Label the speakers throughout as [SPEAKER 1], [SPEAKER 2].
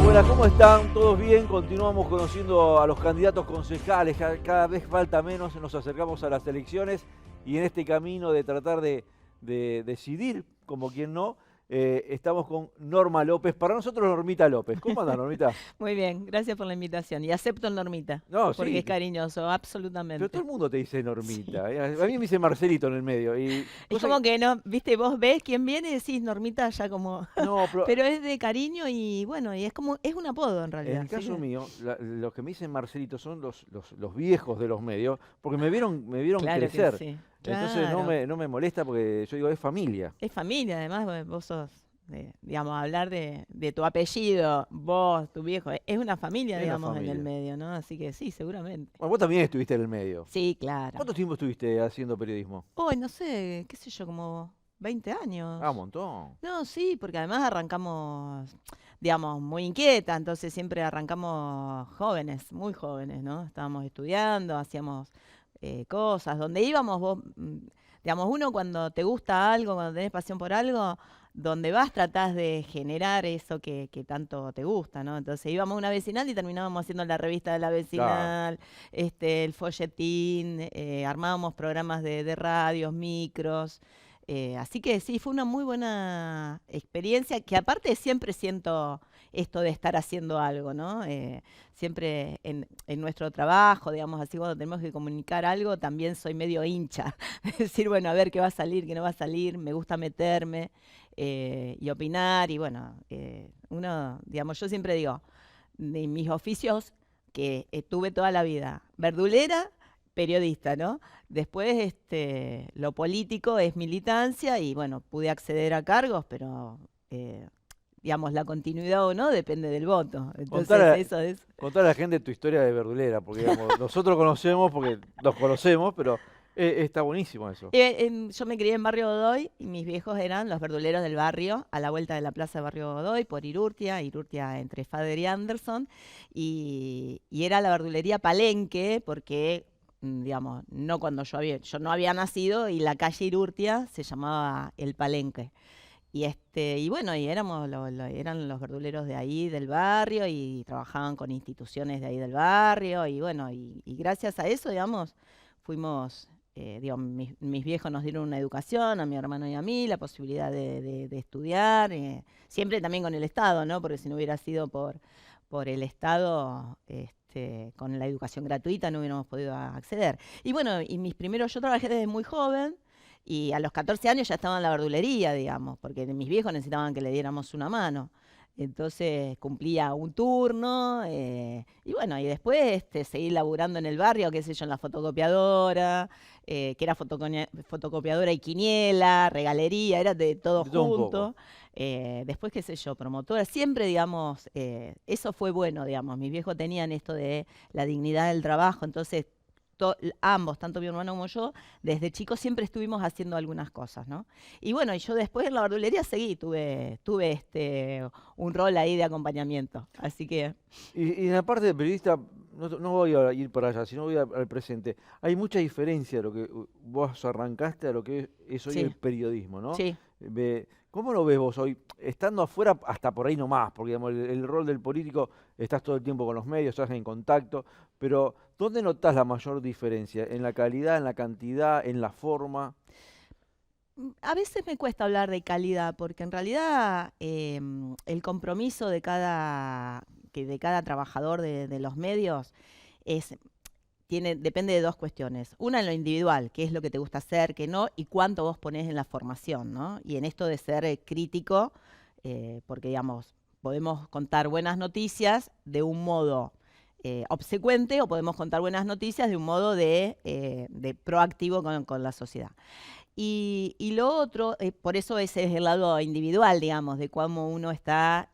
[SPEAKER 1] Buenas, ¿cómo están? ¿Todos bien? Continuamos conociendo a los candidatos concejales. Cada vez falta menos, nos acercamos a las elecciones y en este camino de tratar de decidir, como quien no, estamos con Norma López. Para nosotros, Normita López. ¿Cómo andas, Normita?
[SPEAKER 2] Muy bien, gracias por la invitación. Y acepto el Normita,
[SPEAKER 1] No,
[SPEAKER 2] porque
[SPEAKER 1] sí.
[SPEAKER 2] es cariñoso,
[SPEAKER 1] Pero
[SPEAKER 2] absolutamente.
[SPEAKER 1] todo el mundo te dice Normita.
[SPEAKER 2] Sí.
[SPEAKER 1] A mí me dice Marcelito en el medio. Y
[SPEAKER 2] Es como que no, viste, vos ves quién viene y decís Normita ya como...
[SPEAKER 1] no, pero
[SPEAKER 2] Pero es de cariño y bueno, y es como, es un apodo en
[SPEAKER 1] en
[SPEAKER 2] realidad.
[SPEAKER 1] el
[SPEAKER 2] Así
[SPEAKER 1] caso
[SPEAKER 2] que,
[SPEAKER 1] mío, los que me dicen Marcelito son los viejos de los medios, porque me vieron
[SPEAKER 2] claro que
[SPEAKER 1] crecer.
[SPEAKER 2] sí,
[SPEAKER 1] Entonces
[SPEAKER 2] claro.
[SPEAKER 1] no me molesta porque yo digo, es familia.
[SPEAKER 2] Es familia, además vos sos, digamos, hablar de tu apellido, vos, tu viejo, es una familia,
[SPEAKER 1] Es una
[SPEAKER 2] digamos, en el
[SPEAKER 1] familia.
[SPEAKER 2] medio, ¿no? Así que sí, seguramente.
[SPEAKER 1] Bueno, vos también estuviste en el medio.
[SPEAKER 2] Sí, claro.
[SPEAKER 1] ¿Cuánto tiempo estuviste haciendo periodismo?
[SPEAKER 2] Hoy, no sé, qué sé yo, como 20
[SPEAKER 1] Ah, un
[SPEAKER 2] años.
[SPEAKER 1] montón.
[SPEAKER 2] No, sí, porque además arrancamos, digamos, muy inquieta, entonces siempre arrancamos jóvenes, muy jóvenes, ¿no? Estábamos estudiando, hacíamos cosas, donde íbamos vos, digamos, uno cuando te gusta algo, cuando tenés pasión por algo, donde vas tratás de generar eso que tanto te gusta, ¿no? Entonces íbamos a una vecinal y terminábamos haciendo la revista de la
[SPEAKER 1] Claro.
[SPEAKER 2] vecinal, el folletín, armábamos programas de radios, micros. Así que sí, fue una muy buena experiencia, que aparte siempre siento esto de estar haciendo algo, ¿no? Siempre en nuestro trabajo, digamos así, cuando tenemos que comunicar algo, también soy medio hincha. Es decir, bueno, a ver qué va a salir, qué no va a salir, me gusta meterme y opinar. Y bueno, uno, digamos, yo siempre digo, de mis oficios que tuve toda la vida, verdulera, periodista, ¿no? Después, lo político es militancia y bueno, pude acceder a cargos, pero digamos, la continuidad o no depende del voto.
[SPEAKER 1] Contar
[SPEAKER 2] Entonces,
[SPEAKER 1] a,
[SPEAKER 2] eso es.
[SPEAKER 1] contar a la gente tu historia de verdulera, porque digamos, nosotros conocemos, porque los conocemos, pero está buenísimo eso.
[SPEAKER 2] Yo me crié en Barrio Godoy y mis viejos eran los verduleros del barrio, a la vuelta de la plaza de Barrio Godoy, por Irurtia entre Fader y Anderson, y era la verdulería Palenque, porque, digamos, no cuando yo no había nacido y la calle Irurtia se llamaba El Palenque. Y bueno, y eran los verduleros de ahí del barrio y trabajaban con instituciones de ahí del barrio y bueno, y gracias a eso, digamos, fuimos, digo, mis viejos nos dieron una educación, a mi hermano y a mí, la posibilidad de estudiar, siempre también con el Estado, ¿no? Porque si no hubiera sido por el Estado, con la educación gratuita no hubiéramos podido acceder. Y bueno, yo trabajé desde muy joven. Y a los 14 años ya estaba en la verdulería, digamos, porque mis viejos necesitaban que le diéramos una mano. Entonces cumplía un turno y bueno, y después seguí laburando en el barrio, qué sé yo, en la fotocopiadora, que era fotocopiadora y quiniela, regalería, era de todo
[SPEAKER 1] De todo un poco.
[SPEAKER 2] junto. Después, qué sé yo, promotora, siempre, digamos, eso fue bueno, digamos, mis viejos tenían esto de la dignidad del trabajo, entonces ambos, tanto mi hermano como yo, desde chicos siempre estuvimos haciendo algunas cosas, ¿no? Y bueno, y yo después en la verdulería seguí, tuve un rol ahí de acompañamiento. Así que
[SPEAKER 1] Y en la parte de periodista, no voy a ir para allá, sino voy al presente. Hay mucha diferencia de lo que vos arrancaste a lo que es hoy el
[SPEAKER 2] sí,
[SPEAKER 1] periodismo, ¿no?
[SPEAKER 2] sí.
[SPEAKER 1] ¿Cómo lo ves vos hoy? Estando afuera hasta por ahí nomás, porque digamos, el rol del político, estás todo el tiempo con los medios, estás en contacto, pero ¿dónde notás la mayor diferencia? ¿En la calidad, en la cantidad, en la forma?
[SPEAKER 2] A veces me cuesta hablar de calidad, porque en realidad el compromiso de cada trabajador de los medios es depende de dos cuestiones. Una en lo individual, qué es lo que te gusta hacer, qué no, y cuánto vos ponés en la formación, ¿no? Y en esto de ser crítico, porque digamos, podemos contar buenas noticias de un modo obsecuente o podemos contar buenas noticias de un modo de proactivo con la sociedad. Y lo otro, por eso ese es el lado individual, digamos, de cómo uno está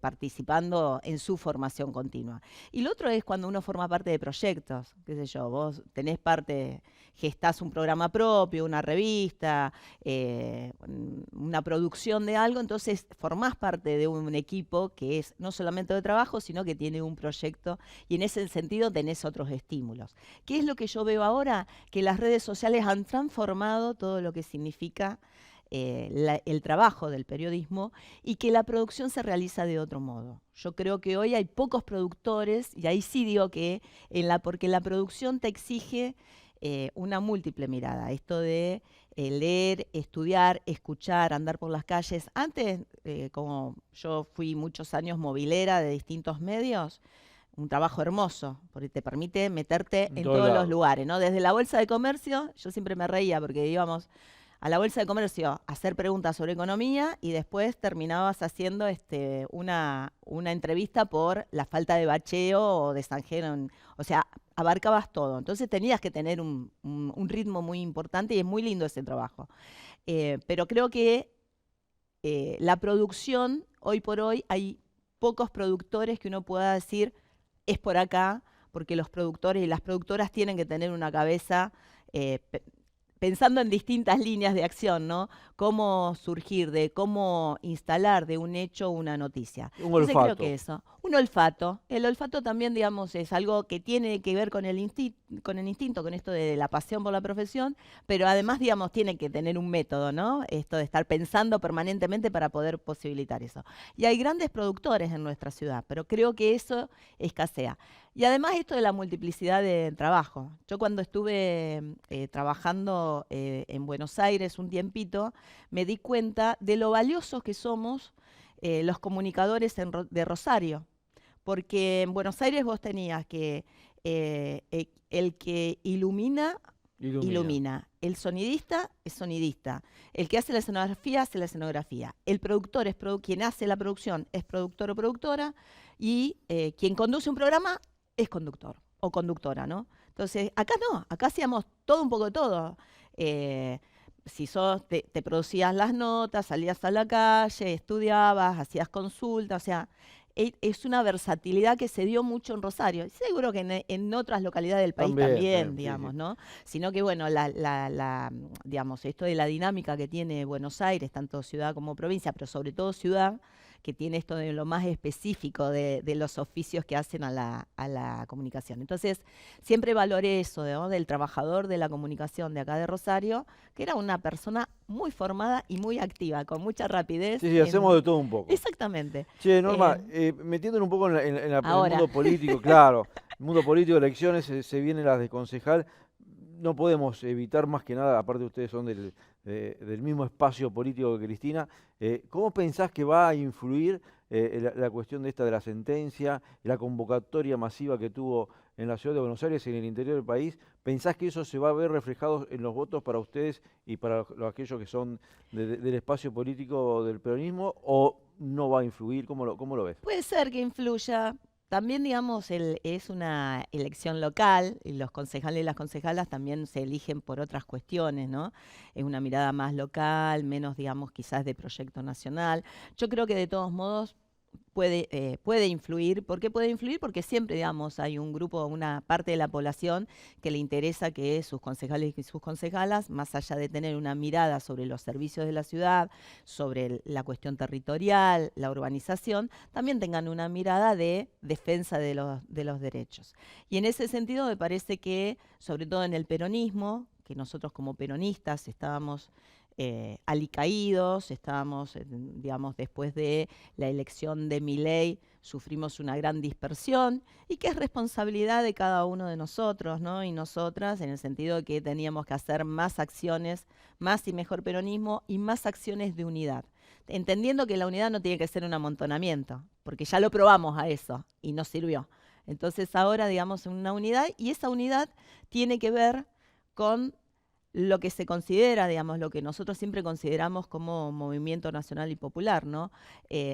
[SPEAKER 2] participando en su formación continua. Y lo otro es cuando uno forma parte de proyectos, qué sé yo, vos tenés parte, gestás un programa propio, una revista, una producción de algo, entonces formás parte de un equipo que es no solamente de trabajo, sino que tiene un proyecto y en ese sentido tenés otros estímulos. ¿Qué es lo que yo veo ahora? Que las redes sociales han transformado todo lo que significa el trabajo del periodismo y que la producción se realiza de otro modo. Yo creo que hoy hay pocos productores, y ahí sí digo que, porque la producción te exige una múltiple mirada, esto de leer, estudiar, escuchar, andar por las calles. Antes, como yo fui muchos años movilera de distintos medios, un trabajo hermoso, porque te permite meterte en todos los lugares, ¿no? Desde la Bolsa de Comercio, yo siempre me reía porque íbamos a la Bolsa de Comercio a hacer preguntas sobre economía y después terminabas haciendo una entrevista por la falta de bacheo o de extranjero. O sea, abarcabas todo. Entonces tenías que tener un ritmo muy importante y es muy lindo ese trabajo. Pero creo que la producción, hoy por hoy, hay pocos productores que uno pueda decir es por acá, porque los productores y las productoras tienen que tener una cabeza pensando en distintas líneas de acción, ¿no? Cómo surgir, de cómo instalar de un hecho una noticia.
[SPEAKER 1] Entonces
[SPEAKER 2] creo que eso, un olfato. El olfato también, digamos, es algo que tiene que ver con el instinto, con esto de la pasión por la profesión, pero además, digamos, tiene que tener un método, ¿no? Esto de estar pensando permanentemente para poder posibilitar eso. Y hay grandes productores en nuestra ciudad, pero creo que eso escasea. Y además esto de la multiplicidad de trabajo. Yo cuando estuve trabajando en Buenos Aires un tiempito, me di cuenta de lo valiosos que somos los comunicadores de Rosario. Porque en Buenos Aires vos tenías que el que ilumina. El sonidista es sonidista. El que hace la escenografía hace la escenografía. El productor es quien hace la producción es productor o productora. Y quien conduce un programa es conductor o conductora, ¿no? Entonces, acá no, acá hacíamos todo un poco de todo. Si te producías las notas, salías a la calle, estudiabas, hacías consultas, o sea, es una versatilidad que se dio mucho en Rosario. Seguro que en otras localidades del país también, digamos, sí. ¿No? Sino que, bueno, digamos, esto de la dinámica que tiene Buenos Aires, tanto ciudad como provincia, pero sobre todo ciudad, que tiene esto de lo más específico de los oficios que hacen a la comunicación. Entonces, siempre valoré eso, ¿no? Del trabajador de la comunicación de acá de Rosario, que era una persona muy formada y muy activa, con mucha rapidez.
[SPEAKER 1] Sí, hacemos de todo un poco.
[SPEAKER 2] Exactamente.
[SPEAKER 1] Che, Norma, metiéndonos un poco en el mundo político, claro, el mundo político, elecciones, se vienen las de concejal. No podemos evitar más que nada, aparte ustedes son del mismo espacio político que Cristina, ¿cómo pensás que va a influir la cuestión de la sentencia, la convocatoria masiva que tuvo en la ciudad de Buenos Aires y en el interior del país? ¿Pensás que eso se va a ver reflejado en los votos para ustedes y para aquellos que son del espacio político del peronismo o no va a influir? ¿Cómo lo ves?
[SPEAKER 2] Puede ser que influya. También, digamos, es una elección local y los concejales y las concejalas también se eligen por otras cuestiones, ¿no? Es una mirada más local, menos, digamos, quizás de proyecto nacional. Yo creo que de todos modos puede influir. ¿Por qué puede influir? Porque siempre, digamos, hay un grupo, una parte de la población que le interesa que sus concejales y sus concejalas, más allá de tener una mirada sobre los servicios de la ciudad, sobre la cuestión territorial, la urbanización, también tengan una mirada de defensa de los derechos. Y en ese sentido me parece que, sobre todo en el peronismo, que nosotros como peronistas estábamos alicaídos, estábamos, digamos, después de la elección de Milei, sufrimos una gran dispersión y que es responsabilidad de cada uno de nosotros, ¿no? Y nosotras, en el sentido de que teníamos que hacer más acciones, más y mejor peronismo y más acciones de unidad. Entendiendo que la unidad no tiene que ser un amontonamiento, porque ya lo probamos a eso y nos sirvió. Entonces ahora, digamos, una unidad, y esa unidad tiene que ver con lo que se considera, digamos, lo que nosotros siempre consideramos como movimiento nacional y popular, ¿no?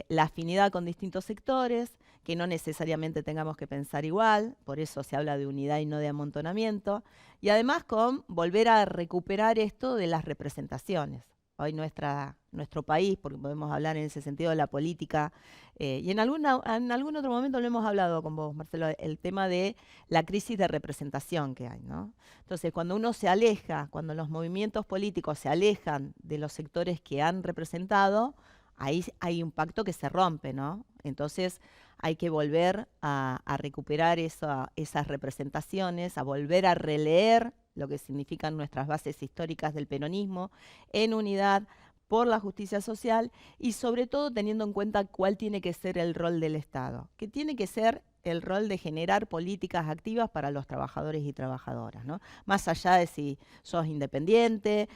[SPEAKER 2] La afinidad con distintos sectores, que no necesariamente tengamos que pensar igual, por eso se habla de unidad y no de amontonamiento, y además con volver a recuperar esto de las representaciones. Hoy nuestro país, porque podemos hablar en ese sentido de la política, y en algún otro momento lo hemos hablado con vos, Marcelo, el tema de la crisis de representación que hay, ¿no? Entonces, cuando uno se aleja, cuando los movimientos políticos se alejan de los sectores que han representado, ahí hay un pacto que se rompe, ¿no? Entonces, hay que volver a recuperar esas representaciones, a volver a releer lo que significan nuestras bases históricas del peronismo en unidad por la justicia social y sobre todo teniendo en cuenta cuál tiene que ser el rol del Estado, que tiene que ser el rol de generar políticas activas para los trabajadores y trabajadoras, ¿no? Más allá de si sos independiente,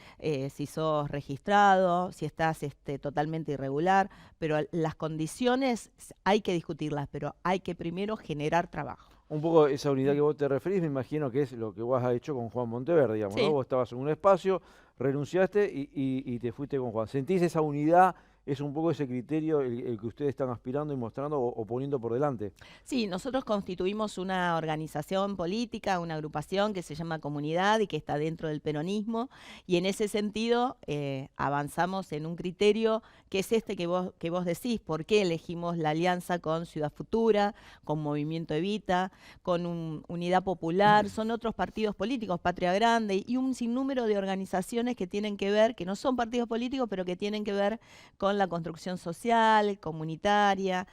[SPEAKER 2] si sos registrado, si estás totalmente irregular, pero las condiciones hay que discutirlas, pero hay que primero generar trabajo.
[SPEAKER 1] Un poco esa unidad que vos te referís, me imagino que es lo que vos has hecho con Juan Monteverde, digamos, ¿no?
[SPEAKER 2] Sí.
[SPEAKER 1] Vos estabas en un espacio, renunciaste y te fuiste con Juan. ¿Sentís esa unidad? ¿Es un poco ese criterio el que ustedes están aspirando y mostrando o poniendo por delante?
[SPEAKER 2] Sí, nosotros constituimos una organización política, una agrupación que se llama Comunidad y que está dentro del peronismo, y en ese sentido avanzamos en un criterio que es este que vos decís. ¿Por qué elegimos la alianza con Ciudad Futura, con Movimiento Evita, con Unidad Popular? Son otros partidos políticos, Patria Grande y un sinnúmero de organizaciones que tienen que ver, que no son partidos políticos, pero que tienen que ver con la construcción social, comunitaria,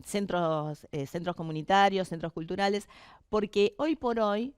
[SPEAKER 2] centros comunitarios, centros culturales, porque hoy por hoy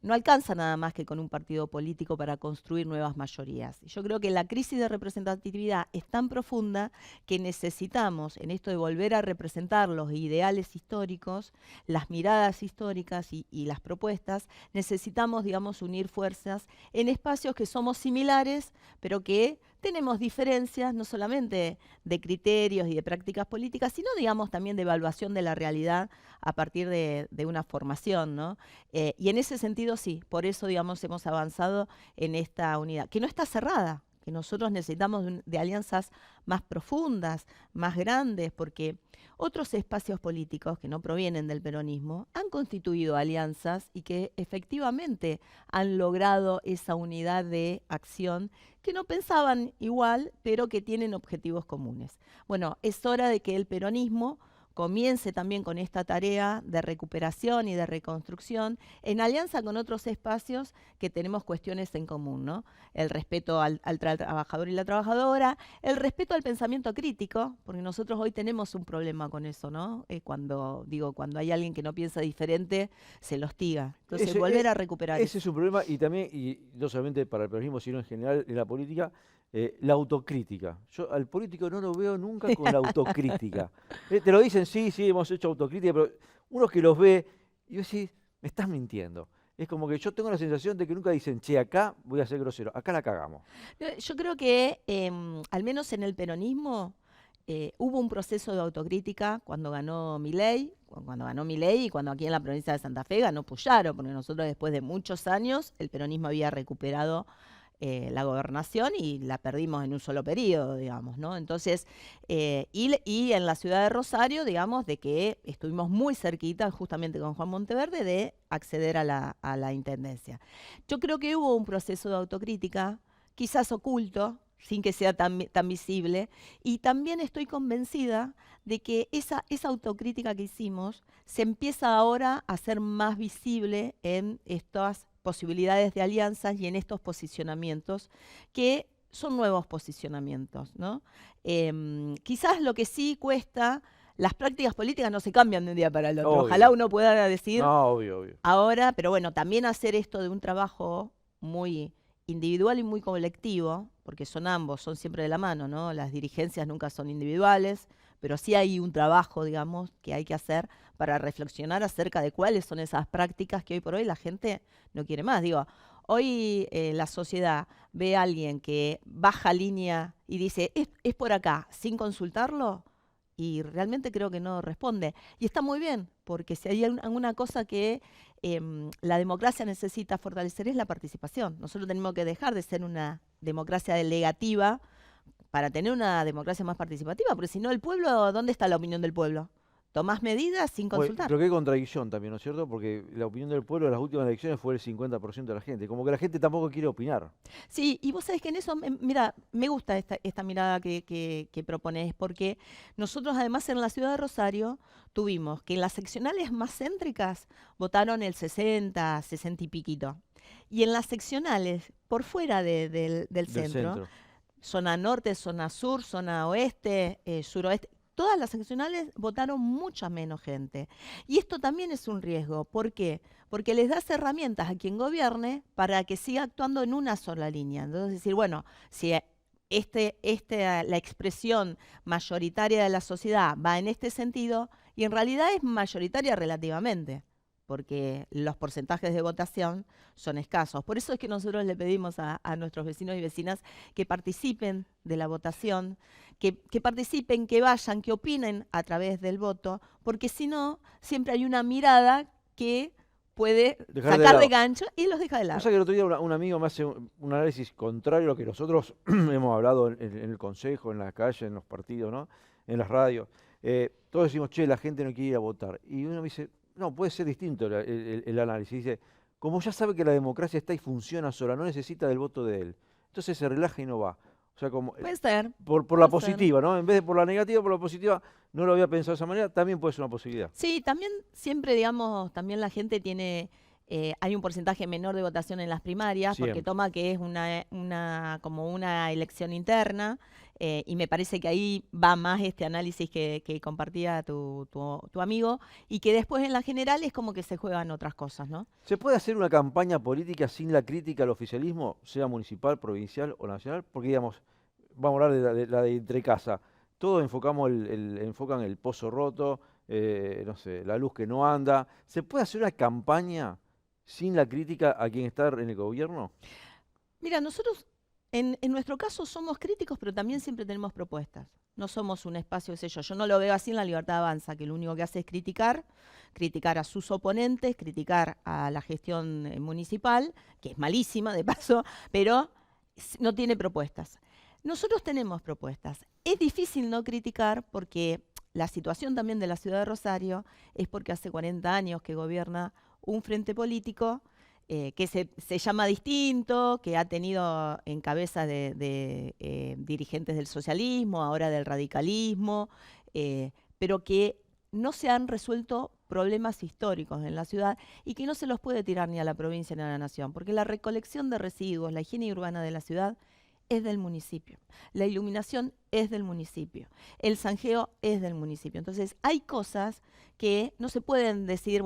[SPEAKER 2] no alcanza nada más que con un partido político para construir nuevas mayorías. Yo creo que la crisis de representatividad es tan profunda que necesitamos, en esto de volver a representar los ideales históricos, las miradas históricas y las propuestas, necesitamos, digamos, unir fuerzas en espacios que somos similares, pero que tenemos diferencias no solamente de criterios y de prácticas políticas, sino, digamos, también de evaluación de la realidad a partir de una formación, ¿no? Y en ese sentido, sí, por eso, digamos, hemos avanzado en esta unidad, que no está cerrada, que nosotros necesitamos de alianzas más profundas, más grandes, porque otros espacios políticos que no provienen del peronismo han constituido alianzas y que efectivamente han logrado esa unidad de acción que no pensaban igual, pero que tienen objetivos comunes. Bueno, es hora de que el peronismo comience también con esta tarea de recuperación y de reconstrucción en alianza con otros espacios que tenemos cuestiones en común, ¿no? El respeto al trabajador y la trabajadora, el respeto al pensamiento crítico, porque nosotros hoy tenemos un problema con eso, ¿no? Cuando hay alguien que no piensa diferente, se lo hostiga. Entonces, volver a recuperar
[SPEAKER 1] ese es un problema, y también, y no solamente para el peronismo, sino en general en la política, la autocrítica. Yo al político no lo veo nunca con la autocrítica. Te lo dicen, sí, hemos hecho autocrítica, pero uno que los ve, y yo decís, me estás mintiendo. Es como que yo tengo la sensación de que nunca dicen, che, acá voy a ser grosero, acá la cagamos.
[SPEAKER 2] Yo creo que, al menos en el peronismo, hubo un proceso de autocrítica cuando ganó Milei, y cuando aquí en la provincia de Santa Fe ganó Puyaro, porque nosotros después de muchos años el peronismo había recuperado la gobernación y la perdimos en un solo periodo, digamos, ¿no? Entonces, y en la ciudad de Rosario, digamos, de que estuvimos muy cerquita, justamente con Juan Monteverde, de acceder a la intendencia. Yo creo que hubo un proceso de autocrítica, quizás oculto, sin que sea tan visible, y también estoy convencida de que esa autocrítica que hicimos se empieza ahora a ser más visible en estas posibilidades de alianzas y en estos posicionamientos que son nuevos posicionamientos, ¿no? Quizás lo que sí cuesta, las prácticas políticas no se cambian de un día para el otro.
[SPEAKER 1] Obvio.
[SPEAKER 2] Ojalá uno pueda decir
[SPEAKER 1] obvio.
[SPEAKER 2] ahora, pero bueno, también hacer esto de un trabajo muy individual y muy colectivo, porque son siempre de la mano, ¿no? Las dirigencias nunca son individuales, pero sí hay un trabajo, digamos, que hay que hacer para reflexionar acerca de cuáles son esas prácticas que hoy por hoy la gente no quiere más. Hoy la sociedad ve a alguien que baja línea y dice, es por acá, sin consultarlo, y realmente creo que no responde. Y está muy bien, porque si hay alguna cosa que la democracia necesita fortalecer es la participación. Nosotros tenemos que dejar de ser una democracia delegativa para tener una democracia más participativa, porque si no, el pueblo, ¿dónde está la opinión del pueblo? Tomás medidas sin consultar.
[SPEAKER 1] Pero qué contradicción también, ¿no es cierto? Porque la opinión del pueblo en las últimas elecciones fue el 50% de la gente. Como que la gente tampoco quiere opinar.
[SPEAKER 2] Sí, y vos sabés que en eso, mira, me gusta esta mirada que proponés, porque nosotros además en la ciudad de Rosario tuvimos que en las seccionales más céntricas votaron el 60 y piquito. Y en las seccionales por fuera del centro, zona norte, zona sur, zona oeste, suroeste, todas las seccionales votaron mucha menos gente. Y esto también es un riesgo. ¿Por qué? Porque les das herramientas a quien gobierne para que siga actuando en una sola línea. Entonces decir, bueno, si la expresión mayoritaria de la sociedad va en este sentido, y en realidad es mayoritaria relativamente, porque los porcentajes de votación son escasos. Por eso es que nosotros le pedimos a nuestros vecinos y vecinas que participen de la votación, que participen, que vayan, que opinen a través del voto, porque si no, siempre hay una mirada que puede sacar de gancho y los deja de lado.
[SPEAKER 1] O sea que el otro día un amigo me hace un análisis contrario a lo que nosotros hemos hablado en el consejo, en la calle, en los partidos, ¿no? En las radios. Todos decimos, che, la gente no quiere ir a votar. Y uno me dice, no, puede ser distinto el análisis. Dice, como ya sabe que la democracia está y funciona sola, no necesita del voto de él. Entonces se relaja y no va. O sea, como
[SPEAKER 2] puede ser.
[SPEAKER 1] Por la positiva, ¿no? En vez de por la negativa, por la positiva, no lo había pensado de esa manera, también puede ser una posibilidad.
[SPEAKER 2] Sí, también siempre, digamos, también la gente tiene, hay un porcentaje menor de votación en las primarias,
[SPEAKER 1] Siempre.
[SPEAKER 2] porque toma que es como una elección interna, y me parece que ahí va más este análisis que compartía tu amigo, y que después en la general es como que se juegan otras cosas, ¿no?
[SPEAKER 1] ¿Se puede hacer una campaña política sin la crítica al oficialismo, sea municipal, provincial o nacional? Porque, digamos, vamos a hablar de la de entrecasa. Todos enfocan el pozo roto, no sé, la luz que no anda. ¿Se puede hacer una campaña sin la crítica a quien está en el gobierno?
[SPEAKER 2] Mira, nosotros en nuestro caso somos críticos, pero también siempre tenemos propuestas. No somos un espacio, qué sé yo no lo veo así en La Libertad Avanza, que lo único que hace es criticar a sus oponentes, criticar a la gestión municipal, que es malísima de paso, pero no tiene propuestas. Nosotros tenemos propuestas. Es difícil no criticar porque la situación también de la ciudad de Rosario es porque hace 40 años que gobierna un frente político que se llama distinto, que ha tenido en cabeza de dirigentes del socialismo, ahora del radicalismo, pero que no se han resuelto problemas históricos en la ciudad y que no se los puede tirar ni a la provincia ni a la nación, porque la recolección de residuos, la higiene urbana de la ciudad es del municipio, la iluminación es del municipio, el zanjeo es del municipio. Entonces hay cosas que no se pueden decir,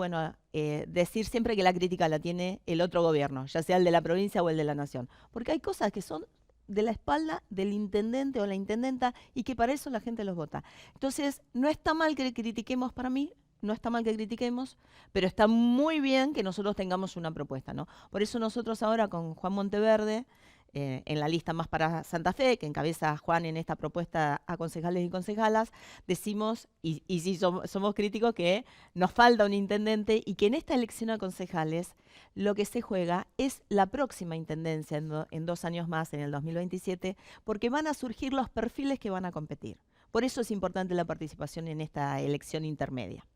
[SPEAKER 2] decir siempre que la crítica la tiene el otro gobierno, ya sea el de la provincia o el de la nación, porque hay cosas que son de la espalda del intendente o la intendenta y que para eso la gente los vota. Entonces no está mal que critiquemos, para mí no está mal que critiquemos, pero está muy bien que nosotros tengamos una propuesta, ¿no? Por eso nosotros ahora con Juan Monteverde, en la lista Más para Santa Fe, que encabeza Juan en esta propuesta a concejales y concejalas, decimos, y sí somos críticos, que nos falta un intendente y que en esta elección a concejales lo que se juega es la próxima intendencia en 2 años más, en el 2027, porque van a surgir los perfiles que van a competir. Por eso es importante la participación en esta elección intermedia.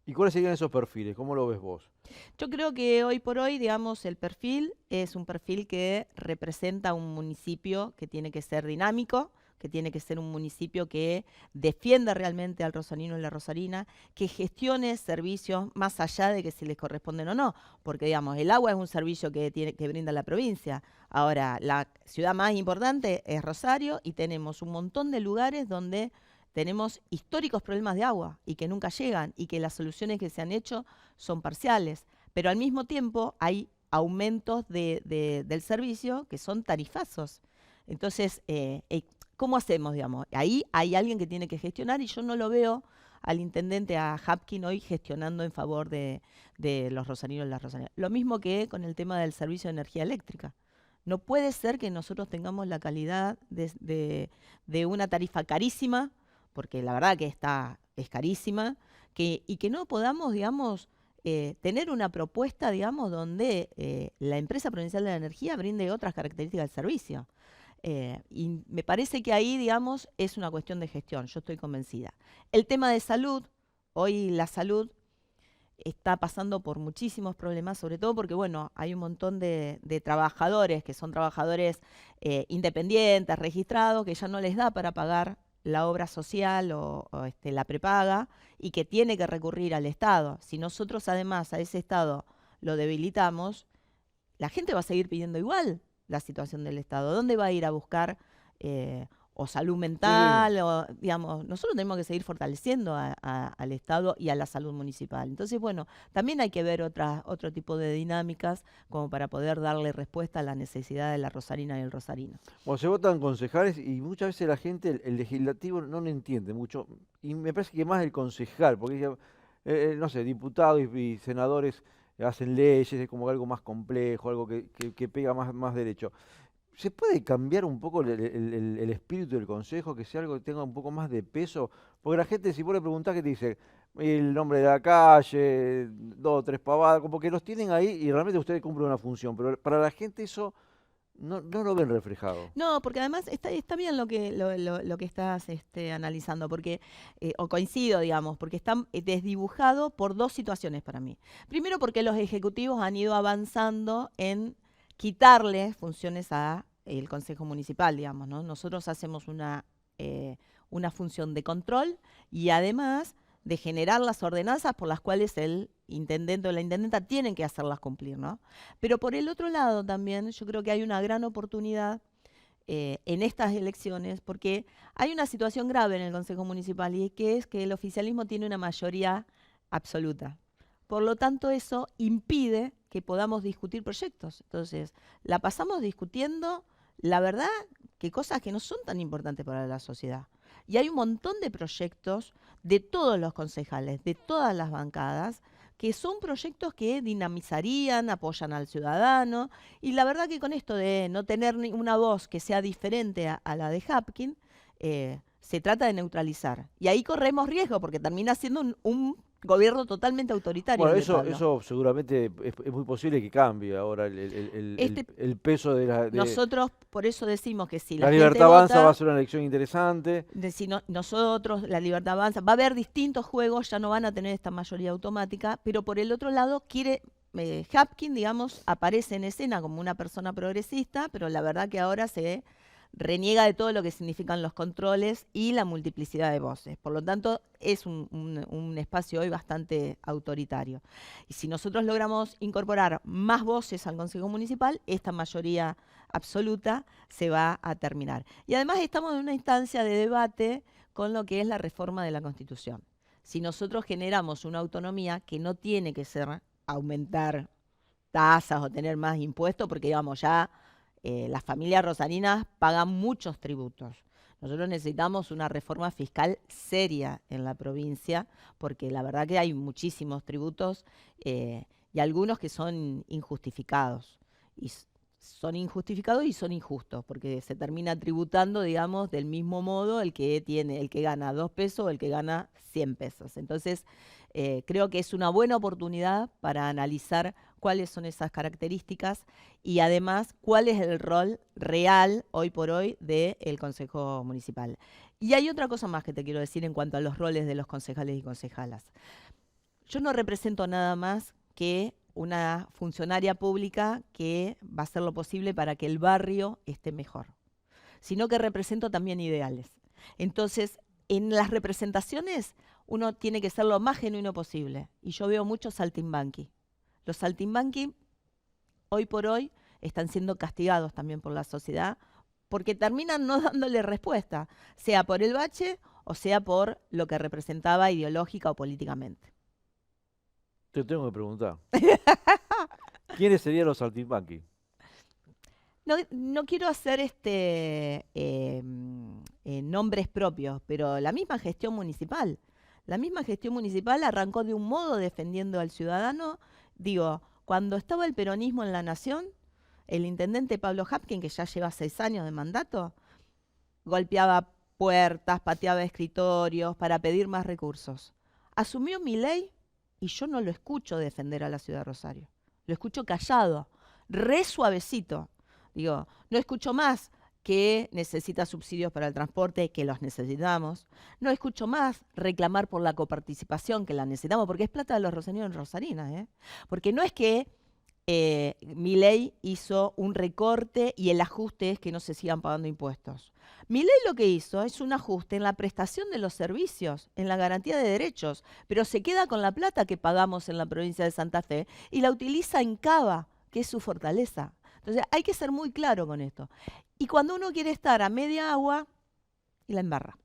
[SPEAKER 1] ¿Y cuáles serían esos perfiles? ¿Cómo lo ves vos?
[SPEAKER 2] Yo creo que hoy por hoy, digamos, el perfil es un perfil que representa un municipio que tiene que ser dinámico, que tiene que ser un municipio que defienda realmente al rosarino y la rosarina, que gestione servicios más allá de que si les corresponden o no, porque digamos, el agua es un servicio que brinda la provincia. Ahora, la ciudad más importante es Rosario y tenemos un montón de lugares donde tenemos históricos problemas de agua y que nunca llegan y que las soluciones que se han hecho son parciales, pero al mismo tiempo hay aumentos del servicio que son tarifazos. Entonces, ¿cómo hacemos, digamos? Ahí hay alguien que tiene que gestionar y yo no lo veo al intendente, a Hapkin, hoy gestionando en favor de los rosarinos y las rosarinas. Lo mismo que con el tema del servicio de energía eléctrica. No puede ser que nosotros tengamos la calidad de una tarifa carísima, porque la verdad que es carísima, y que no podamos, digamos, tener una propuesta, digamos, donde la empresa provincial de la energía brinde otras características del servicio. Y me parece que ahí, digamos, es una cuestión de gestión, yo estoy convencida. El tema de salud, hoy la salud está pasando por muchísimos problemas, sobre todo porque, bueno, hay un montón de trabajadores que son trabajadores independientes, registrados, que ya no les da para pagar la obra social o la prepaga y que tiene que recurrir al Estado. Si nosotros además a ese Estado lo debilitamos, la gente va a seguir pidiendo igual la situación del Estado. ¿Dónde va a ir a buscar o salud
[SPEAKER 1] Sí,
[SPEAKER 2] mental, o digamos, nosotros tenemos que seguir fortaleciendo al Estado y a la salud municipal. Entonces, bueno, también hay que ver otro tipo de dinámicas como para poder darle respuesta a la necesidad de la rosarina y el rosarino.
[SPEAKER 1] bueno, se votan concejales y muchas veces la gente, el legislativo no lo entiende mucho, y me parece que más el concejal, porque no sé, diputados y senadores hacen leyes, es como algo más complejo, algo que pega más derecho. ¿Se puede cambiar un poco el espíritu del consejo, que sea algo que tenga un poco más de peso? Porque la gente, si vos le preguntás, ¿qué te dice? El nombre de la calle, dos o tres pavadas, como que los tienen ahí y realmente ustedes cumplen una función, pero para la gente eso no lo ven reflejado.
[SPEAKER 2] No, porque además está bien lo que estás analizando, porque, o coincido, digamos, porque está desdibujado por dos situaciones para mí. Primero, porque los ejecutivos han ido avanzando en quitarle funciones a el Consejo Municipal, digamos, ¿no? Nosotros hacemos una función de control y además de generar las ordenanzas por las cuales el intendente o la intendenta tienen que hacerlas cumplir, ¿no? Pero por el otro lado también yo creo que hay una gran oportunidad en estas elecciones, porque hay una situación grave en el Consejo Municipal y que es que el oficialismo tiene una mayoría absoluta. Por lo tanto, eso impide que podamos discutir proyectos. Entonces, la pasamos discutiendo, la verdad, que cosas que no son tan importantes para la sociedad. Y hay un montón de proyectos de todos los concejales, de todas las bancadas, que son proyectos que dinamizarían, apoyan al ciudadano, y la verdad que con esto de no tener una voz que sea diferente a la de Hapkin, se trata de neutralizar. Y ahí corremos riesgo, porque termina siendo un gobierno totalmente autoritario
[SPEAKER 1] Bueno,
[SPEAKER 2] el de Pablo.
[SPEAKER 1] eso seguramente es muy posible que cambie ahora
[SPEAKER 2] Este,
[SPEAKER 1] el peso
[SPEAKER 2] nosotros por eso decimos que si la
[SPEAKER 1] la
[SPEAKER 2] gente
[SPEAKER 1] Libertad Avanza va a
[SPEAKER 2] vota,
[SPEAKER 1] ser una elección interesante.
[SPEAKER 2] nosotros, la Libertad Avanza, va a haber distintos juegos, ya no van a tener esta mayoría automática, pero por el otro lado Hapkin, digamos, aparece en escena como una persona progresista, pero la verdad que ahora se reniega de todo lo que significan los controles y la multiplicidad de voces. Por lo tanto, es un espacio hoy bastante autoritario. Y si nosotros logramos incorporar más voces al Consejo Municipal, esta mayoría absoluta se va a terminar. Y además estamos en una instancia de debate con lo que es la reforma de la Constitución. Si nosotros generamos una autonomía que no tiene que ser aumentar tasas o tener más impuestos, porque digamos ya las familias rosarinas pagan muchos tributos. Nosotros necesitamos una reforma fiscal seria en la provincia, porque la verdad que hay muchísimos tributos y algunos que son injustificados. Y son injustificados y son injustos, porque se termina tributando, digamos, del mismo modo el que gana 2 pesos o el que gana 100 pesos. Entonces, creo que es una buena oportunidad para analizar cuáles son esas características y además cuál es el rol real hoy por hoy del Consejo Municipal. Y hay otra cosa más que te quiero decir en cuanto a los roles de los concejales y concejalas. Yo no represento nada más que una funcionaria pública que va a hacer lo posible para que el barrio esté mejor, sino que represento también ideales. Entonces, en las representaciones uno tiene que ser lo más genuino posible. Y yo veo muchos saltimbanqui. Los saltimbanqui, hoy por hoy, están siendo castigados también por la sociedad porque terminan no dándole respuesta, sea por el bache o sea por lo que representaba ideológica o políticamente.
[SPEAKER 1] Te tengo que preguntar. ¿Quiénes serían los saltimbanqui?
[SPEAKER 2] No quiero hacer nombres propios, pero la misma gestión municipal. La misma gestión municipal arrancó de un modo defendiendo al ciudadano. Digo, cuando estaba el peronismo en la nación, el intendente Pablo Hapkin, que ya lleva 6 años de mandato, golpeaba puertas, pateaba escritorios para pedir más recursos. Asumió Milei y yo no lo escucho defender a la ciudad de Rosario. Lo escucho callado, re suavecito. Digo, no escucho más que necesita subsidios para el transporte, que los necesitamos. No escucho más reclamar por la coparticipación, que la necesitamos, porque es plata de los rosarinos en Rosarinas. Porque no es que Milei hizo un recorte y el ajuste es que no se sigan pagando impuestos. Milei lo que hizo es un ajuste en la prestación de los servicios, en la garantía de derechos, pero se queda con la plata que pagamos en la provincia de Santa Fe y la utiliza en Cava, que es su fortaleza. Entonces hay que ser muy claro con esto. Y cuando uno quiere estar a media agua, y la embarra.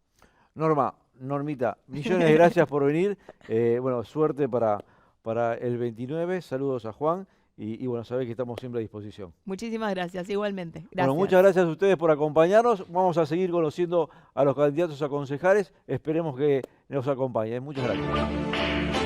[SPEAKER 1] Normita, millones de gracias por venir. Bueno, suerte para el 29. Saludos a Juan y bueno, sabés que estamos siempre a disposición.
[SPEAKER 2] Muchísimas gracias, igualmente. Gracias.
[SPEAKER 1] Bueno, muchas gracias a ustedes por acompañarnos. Vamos a seguir conociendo a los candidatos a concejales. Esperemos que nos acompañen. Muchas gracias.